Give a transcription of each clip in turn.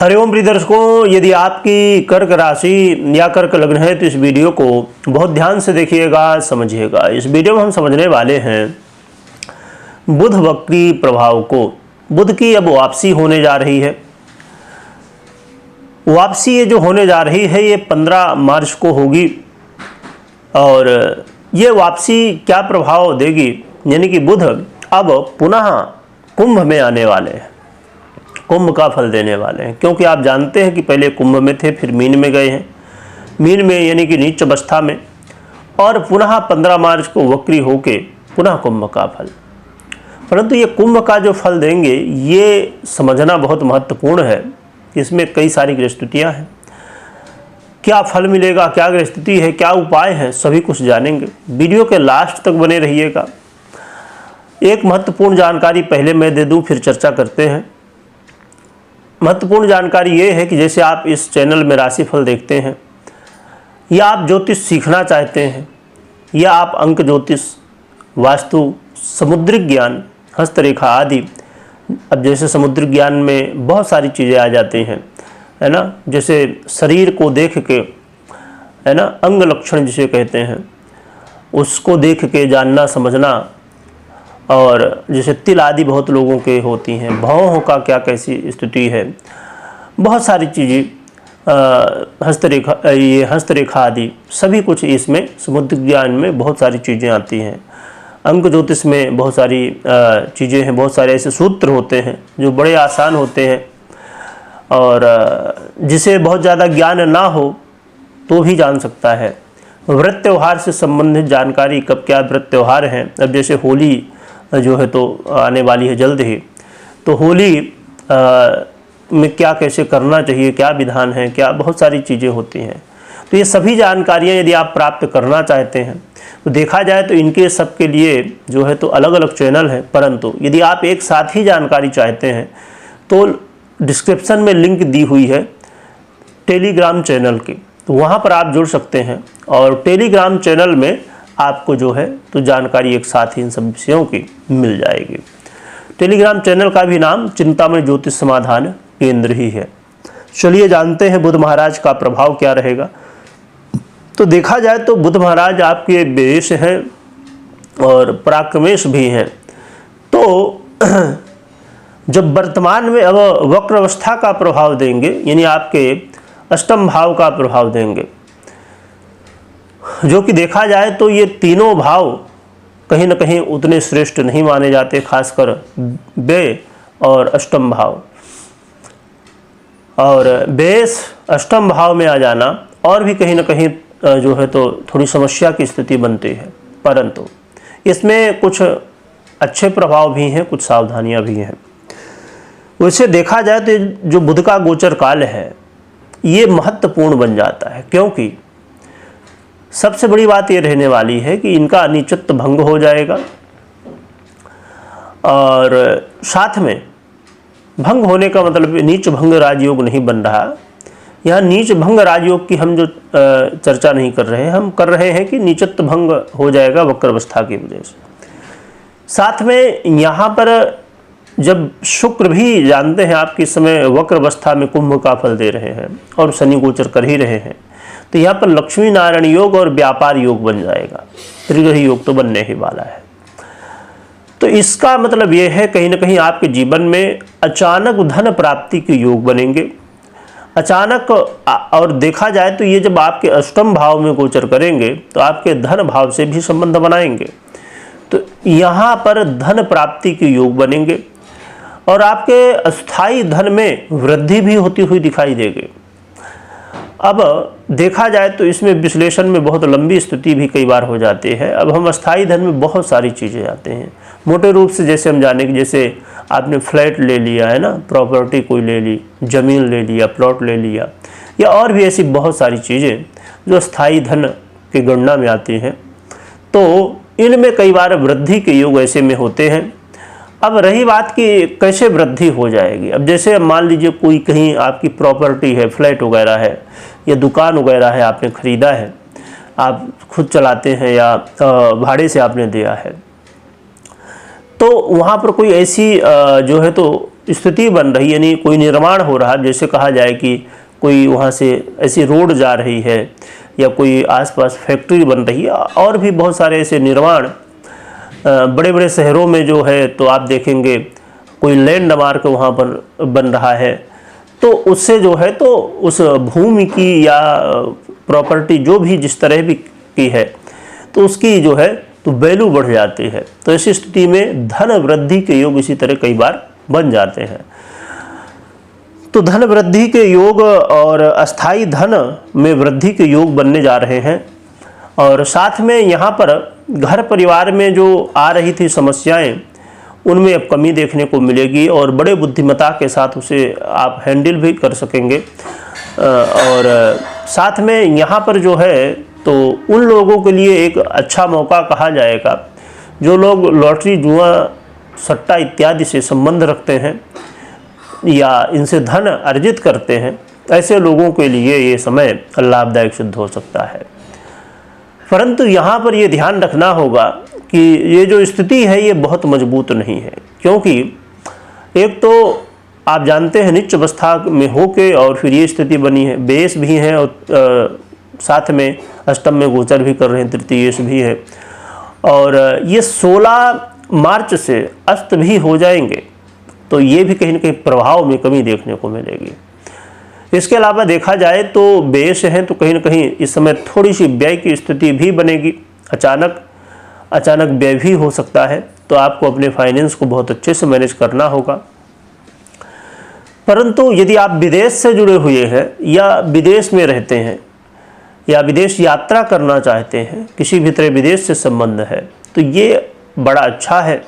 हरिओम प्रिय दर्शकों, यदि आपकी कर्क राशि या कर्क लग्न है तो इस वीडियो को बहुत ध्यान से देखिएगा, समझिएगा। इस वीडियो में हम समझने वाले हैं बुध वक्री प्रभाव को। बुध की अब वापसी होने जा रही है। वापसी ये जो होने जा रही है ये 15 मार्च को होगी और ये वापसी क्या प्रभाव देगी, यानी कि बुध अब पुनः कुंभ में आने वाले हैं, कुंभ का फल देने वाले हैं। क्योंकि आप जानते हैं कि पहले कुंभ में थे, फिर मीन में गए हैं, मीन में यानी कि नीच अवस्था में, और पुनः 15 मार्च को वक्री होके पुनः कुंभ का फल। परंतु ये कुंभ का जो फल देंगे ये समझना बहुत महत्वपूर्ण है। इसमें कई सारी गृहस्थितियाँ हैं, क्या फल मिलेगा, क्या गृहस्थिति है, क्या उपाय है, सभी कुछ जानेंगे। वीडियो के लास्ट तक बने रहिएगा। एक महत्वपूर्ण जानकारी पहले मैं दे दूं, फिर चर्चा करते हैं। महत्वपूर्ण जानकारी ये है कि जैसे आप इस चैनल में राशिफल देखते हैं, या आप ज्योतिष सीखना चाहते हैं, या आप अंक ज्योतिष, वास्तु, समुद्रिक ज्ञान, हस्तरेखा आदि, अब जैसे समुद्रिक ज्ञान में बहुत सारी चीज़ें आ जाती हैं, है ना। जैसे शरीर को देख के, है ना, अंग लक्षण जिसे कहते हैं, उसको देख के जानना समझना, और जैसे तिल आदि बहुत लोगों के होती हैं, भौहों का क्या कैसी स्थिति है, बहुत सारी चीज़ें, हस्तरेखा आदि सभी कुछ इसमें समुद्रिक ज्ञान में बहुत सारी चीज़ें आती हैं। अंक ज्योतिष में बहुत सारी चीज़ें हैं, बहुत सारे ऐसे सूत्र होते हैं जो बड़े आसान होते हैं, और जिसे बहुत ज़्यादा ज्ञान ना हो तो भी जान सकता है। व्रत त्यौहार से संबंधित जानकारी, कब क्या व्रत त्यौहार हैं, अब जैसे होली जो है तो आने वाली है जल्द ही, तो होली में क्या कैसे करना चाहिए, क्या विधान है, क्या बहुत सारी चीज़ें होती हैं। तो ये सभी जानकारियाँ यदि आप प्राप्त करना चाहते हैं तो देखा जाए तो इनके सब के लिए जो है तो अलग अलग चैनल है, परंतु यदि आप एक साथ ही जानकारी चाहते हैं तो डिस्क्रिप्शन में लिंक दी हुई है टेलीग्राम चैनल की, तो वहाँ पर आप जुड़ सकते हैं और टेलीग्राम चैनल में आपको जो है तो जानकारी एक साथ ही इन सब विषयों की मिल जाएगी। टेलीग्राम चैनल का भी नाम चिंतामणि ज्योतिष समाधान केंद्र ही है। चलिए जानते हैं बुध महाराज का प्रभाव क्या रहेगा। तो देखा जाए तो बुध महाराज आपके बेश हैं और पराक्रमेश भी हैं। तो जब वर्तमान में अब वक्र अवस्था का प्रभाव देंगे, यानी आपके अष्टम भाव का प्रभाव देंगे, जो कि देखा जाए तो ये तीनों भाव कहीं न कहीं उतने श्रेष्ठ नहीं माने जाते, खासकर व्यय और अष्टम भाव। और बेस अष्टम भाव में आ जाना और भी कहीं न कहीं जो है तो थोड़ी समस्या की स्थिति बनती है, परंतु इसमें कुछ अच्छे प्रभाव भी हैं, कुछ सावधानियां भी हैं। वैसे देखा जाए तो जो बुध का गोचर काल है ये महत्वपूर्ण बन जाता है, क्योंकि सबसे बड़ी बात ये रहने वाली है कि इनका अनिचत्व भंग हो जाएगा, और साथ में भंग होने का मतलब नीच भंग राजयोग नहीं बन रहा। यहाँ नीच भंग राजयोग की हम जो चर्चा नहीं कर रहे हैं, हम कर रहे हैं कि नीचत्व भंग हो जाएगा वक्र अवस्था की वजह से। साथ में यहाँ पर जब शुक्र भी जानते हैं आपके समय वक्र अवस्था में कुंभ का फल दे रहे हैं और शनि गोचर कर ही रहे हैं, तो यहाँ पर लक्ष्मी नारायण योग और व्यापार योग बन जाएगा, त्रिग्रह योग तो बनने ही वाला है। तो इसका मतलब ये है कहीं ना कहीं आपके जीवन में अचानक धन प्राप्ति के योग बनेंगे, अचानक। और देखा जाए तो ये जब आपके अष्टम भाव में गोचर करेंगे तो आपके धन भाव से भी संबंध बनाएंगे, तो यहाँ पर धन प्राप्ति के योग बनेंगे और आपके अस्थाई धन में वृद्धि भी होती हुई दिखाई देगी। अब देखा जाए तो इसमें विश्लेषण में बहुत लंबी स्थिति भी कई बार हो जाती है। अब हम अस्थाई धन में बहुत सारी चीज़ें आते हैं, मोटे रूप से जैसे हम जाने कि जैसे आपने फ्लैट ले लिया है ना, प्रॉपर्टी कोई ले ली, ज़मीन ले लिया, प्लॉट ले लिया, या और भी ऐसी बहुत सारी चीज़ें जो अस्थाई धन की गणना में आती हैं, तो इनमें कई बार वृद्धि के योग ऐसे में होते हैं। अब रही बात कि कैसे वृद्धि हो जाएगी। अब जैसे मान लीजिए कोई कहीं आपकी प्रॉपर्टी है, फ्लैट वगैरह है या दुकान वगैरह है, आपने ख़रीदा है, आप खुद चलाते हैं या भाड़े से आपने दिया है, तो वहाँ पर कोई ऐसी जो है तो स्थिति बन रही, यानी कोई निर्माण हो रहा, जैसे कहा जाए कि कोई वहाँ से ऐसी रोड जा रही है या कोई आसपास फैक्ट्री बन रही है, और भी बहुत सारे ऐसे निर्माण बड़े बड़े शहरों में जो है, तो आप देखेंगे कोई लैंडमार्क वहाँ पर बन रहा है, तो उससे जो है तो उस भूमि की या प्रॉपर्टी जो भी जिस तरह भी की है, तो उसकी जो है तो वैल्यू बढ़ जाती है। तो ऐसी स्थिति में धन वृद्धि के योग इसी तरह कई बार बन जाते हैं। तो धन वृद्धि के योग और अस्थाई धन में वृद्धि के योग बनने जा रहे हैं। और साथ में यहाँ पर घर परिवार में जो आ रही थी समस्याएं, उनमें अब कमी देखने को मिलेगी और बड़े बुद्धिमत्ता के साथ उसे आप हैंडल भी कर सकेंगे। और साथ में यहाँ पर जो है तो उन लोगों के लिए एक अच्छा मौका कहा जाएगा जो लोग लॉटरी, जुआ, सट्टा इत्यादि से संबंध रखते हैं या इनसे धन अर्जित करते हैं। ऐसे लोगों के लिए ये समय लाभदायक सिद्ध हो सकता है। परंतु यहाँ पर ये ध्यान रखना होगा कि ये जो स्थिति है ये बहुत मजबूत नहीं है, क्योंकि एक तो आप जानते हैं नीच अवस्था में होके और फिर ये स्थिति बनी है, बेस भी है और साथ में अष्टम में गोचर भी कर रहे हैं, तृतीयेश भी है, और ये 16 मार्च से अस्त भी हो जाएंगे। तो ये भी कहीं न कहीं प्रभाव में कमी देखने को मिलेगी। इसके अलावा देखा जाए तो बेस है, तो कहीं न कहीं इस समय थोड़ी सी व्यय की स्थिति भी बनेगी, अचानक व्यय भी हो सकता है। तो आपको अपने फाइनेंस को बहुत अच्छे से मैनेज करना होगा। परंतु यदि आप विदेश से जुड़े हुए हैं या विदेश में रहते हैं या विदेश यात्रा करना चाहते हैं, किसी भी तरह विदेश से संबंध है, तो ये बड़ा अच्छा है।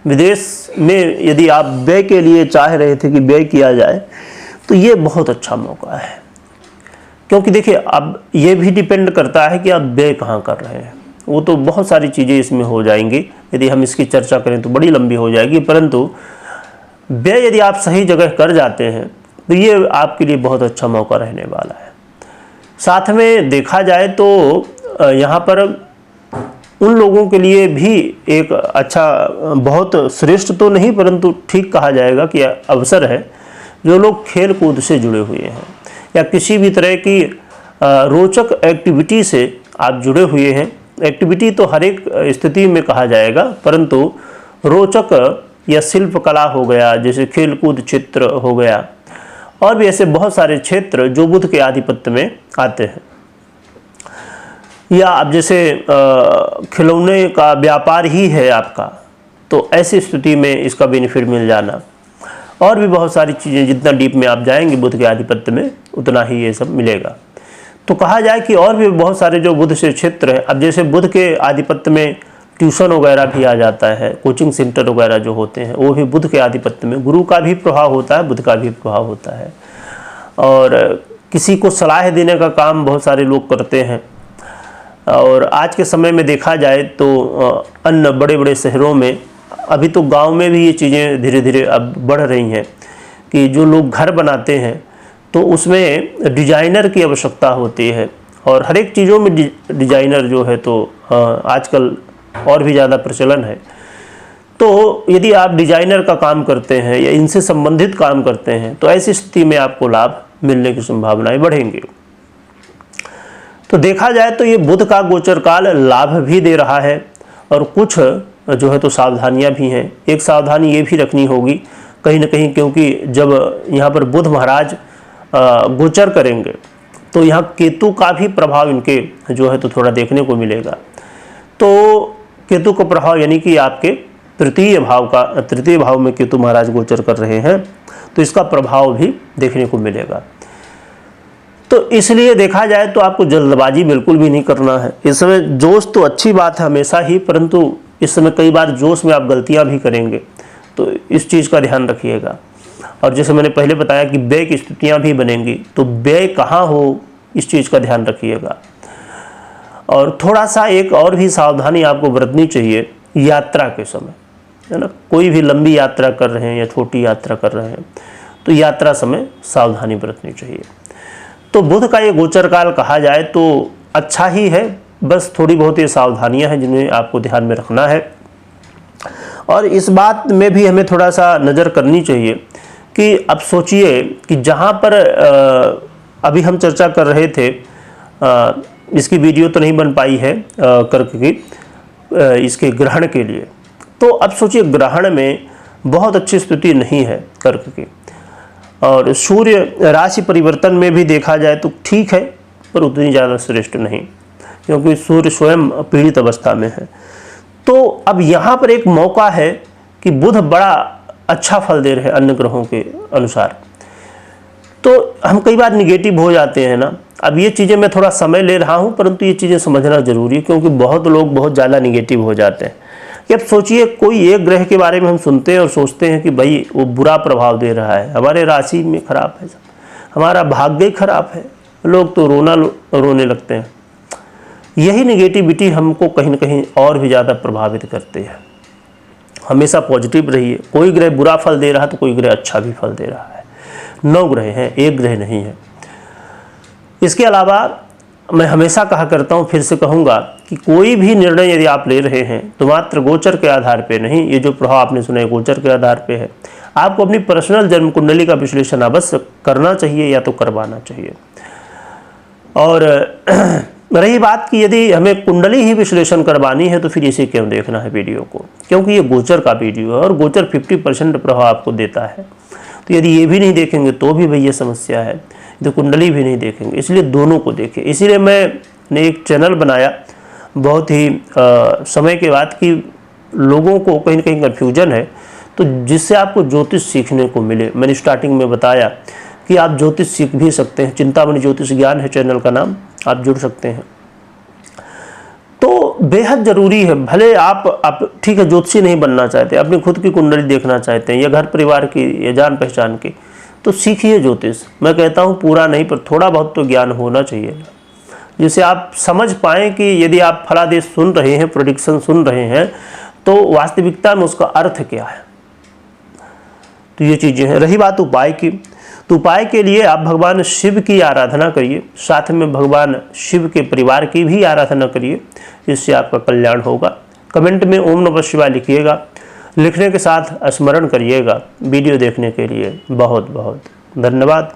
विदेश में यदि आप व्यय के लिए चाह रहे थे कि व्यय किया जाए, तो ये बहुत अच्छा मौका है। क्योंकि देखिए, अब ये भी डिपेंड करता है कि आप व्यय कहाँ कर रहे हैं। वो तो बहुत सारी चीज़ें इसमें हो जाएंगी, यदि हम इसकी चर्चा करें तो बड़ी लंबी हो जाएगी। परंतु व्यय यदि आप सही जगह कर जाते हैं तो ये आपके लिए बहुत अच्छा मौका रहने वाला है। साथ में देखा जाए तो यहाँ पर उन लोगों के लिए भी एक अच्छा, बहुत श्रेष्ठ तो नहीं परंतु ठीक कहा जाएगा कि अवसर है, जो लोग खेल कूद से जुड़े हुए हैं या किसी भी तरह की रोचक एक्टिविटी से आप जुड़े हुए हैं। एक्टिविटी तो हर एक स्थिति में कहा जाएगा, परंतु रोचक या शिल्प कला हो गया, जैसे खेल कूद क्षेत्र हो गया, और भी ऐसे बहुत सारे क्षेत्र जो बुध के आधिपत्य में आते हैं। या अब जैसे खिलौने का व्यापार ही है आपका, तो ऐसी स्थिति में इसका बेनिफिट मिल जाना, और भी बहुत सारी चीज़ें, जितना डीप में आप जाएंगे बुध के आधिपत्य में उतना ही ये सब मिलेगा। तो कहा जाए कि और भी बहुत सारे जो बुध से क्षेत्र है, अब जैसे बुध के आधिपत्य में ट्यूशन वगैरह भी आ जाता है, कोचिंग सेंटर वगैरह जो होते हैं वो भी बुध के आधिपत्य में, गुरु का भी प्रभाव होता है, बुध का भी प्रभाव होता है। और किसी को सलाह देने का काम बहुत सारे लोग करते हैं। और आज के समय में देखा जाए तो अन्य बड़े बड़े शहरों में, अभी तो गांव में भी ये चीज़ें धीरे धीरे अब बढ़ रही हैं कि जो लोग घर बनाते हैं तो उसमें डिजाइनर की आवश्यकता होती है, और हर एक चीज़ों में डिजाइनर जो है तो आजकल और भी ज़्यादा प्रचलन है। तो यदि आप डिजाइनर का काम करते हैं या इनसे संबंधित काम करते हैं, तो ऐसी स्थिति में आपको लाभ मिलने की संभावनाएं बढ़ेंगी। तो देखा जाए तो ये बुध का गोचर काल लाभ भी दे रहा है, और कुछ जो है तो सावधानियां भी हैं। एक सावधानी ये भी रखनी होगी कहीं ना कहीं, क्योंकि जब यहाँ पर बुध महाराज गोचर करेंगे तो यहाँ केतु का भी प्रभाव इनके जो है तो थोड़ा देखने को मिलेगा। तो केतु का प्रभाव यानी कि आपके तृतीय भाव में केतु महाराज गोचर कर रहे हैं, तो इसका प्रभाव भी देखने को मिलेगा। तो इसलिए देखा जाए तो आपको जल्दबाजी बिल्कुल भी नहीं करना है। इस समय जोश तो अच्छी बात है हमेशा ही, परंतु इस समय कई बार जोश में आप गलतियां भी करेंगे, तो इस चीज़ का ध्यान रखिएगा। और जैसे मैंने पहले बताया कि व्यय की स्थितियाँ भी बनेंगी, तो व्यय कहाँ हो इस चीज़ का ध्यान रखिएगा। और थोड़ा सा एक और भी सावधानी आपको बरतनी चाहिए यात्रा के समय, है ना। कोई भी लंबी यात्रा कर रहे हैं या छोटी यात्रा कर रहे हैं, तो यात्रा समय सावधानी बरतनी चाहिए। तो बुध का ये गोचर काल कहा जाए तो अच्छा ही है, बस थोड़ी बहुत ये सावधानियां हैं जिन्हें आपको ध्यान में रखना है। और इस बात में भी हमें थोड़ा सा नज़र करनी चाहिए कि अब सोचिए कि जहाँ पर अभी हम चर्चा कर रहे थे, इसकी वीडियो तो नहीं बन पाई है कर्क की, इसके ग्रहण के लिए। तो अब सोचिए ग्रहण में बहुत अच्छी स्थिति नहीं है कर्क की, और सूर्य राशि परिवर्तन में भी देखा जाए तो ठीक है, पर उतनी ज़्यादा श्रेष्ठ नहीं, क्योंकि सूर्य स्वयं पीड़ित अवस्था में है। तो अब यहाँ पर एक मौका है कि बुध बड़ा अच्छा फल दे रहे हैं अन्य ग्रहों के अनुसार। तो हम कई बार निगेटिव हो जाते हैं ना। अब ये चीज़ें मैं थोड़ा समय ले रहा हूँ, परंतु ये चीज़ें समझना ज़रूरी है, क्योंकि बहुत लोग बहुत ज़्यादा निगेटिव हो जाते हैं। कि अब सोचिए कोई एक ग्रह के बारे में हम सुनते हैं और सोचते हैं कि भाई वो बुरा प्रभाव दे रहा है, हमारे राशि में खराब है, हमारा भाग्य ही खराब है, लोग तो रोने लगते हैं। यही निगेटिविटी हमको कहीं ना कहीं और भी ज़्यादा प्रभावित करती है। हमेशा पॉजिटिव रहिए। कोई ग्रह बुरा फल दे रहा है तो कोई ग्रह अच्छा भी फल दे रहा है। 9 ग्रह हैं, एक ग्रह नहीं है। इसके अलावा मैं हमेशा कहा करता हूँ, फिर से कहूँगा कि कोई भी निर्णय यदि आप ले रहे हैं तो मात्र गोचर के आधार पे नहीं, ये जो प्रभाव आपने सुना है गोचर के आधार पे है। आपको अपनी पर्सनल जन्म कुंडली का विश्लेषण अवश्य करना चाहिए या तो करवाना चाहिए। और रही बात कि यदि हमें कुंडली ही विश्लेषण करवानी है तो फिर इसे क्यों देखना है वीडियो को, क्योंकि ये गोचर का वीडियो है और गोचर 50% प्रभाव आपको देता है। तो यदि ये भी नहीं देखेंगे तो भी भैया समस्या है, तो कुंडली भी नहीं देखेंगे, इसलिए दोनों को देखें। इसीलिए मैंने एक चैनल बनाया बहुत ही समय के बाद कि लोगों को कहीं ना कहीं कन्फ्यूजन है, तो जिससे आपको ज्योतिष सीखने को मिले। मैंने स्टार्टिंग में बताया कि आप ज्योतिष सीख भी सकते हैं, चिंतामणि ज्योतिष ज्ञान है चैनल का नाम, आप जुड़ सकते हैं। तो बेहद ज़रूरी है, भले आप ठीक है ज्योतिषी नहीं बनना चाहते, अपनी खुद की कुंडली देखना चाहते हैं या घर परिवार की या जान पहचान की, तो सीखिए ज्योतिष। मैं कहता हूँ पूरा नहीं, पर थोड़ा बहुत तो ज्ञान होना चाहिए, जिससे आप समझ पाएँ कि यदि आप फलादेश सुन रहे हैं, प्रेडिक्शन सुन रहे हैं, तो वास्तविकता में उसका अर्थ क्या है। तो ये चीज़ें हैं। रही बात उपाय की, तो उपाय के लिए आप भगवान शिव की आराधना करिए, साथ में भगवान शिव के परिवार की भी आराधना करिए, इससे आपका कल्याण होगा। कमेंट में ओम नमः शिवाय लिखिएगा, लिखने के साथ स्मरण करिएगा। वीडियो देखने के लिए बहुत बहुत धन्यवाद।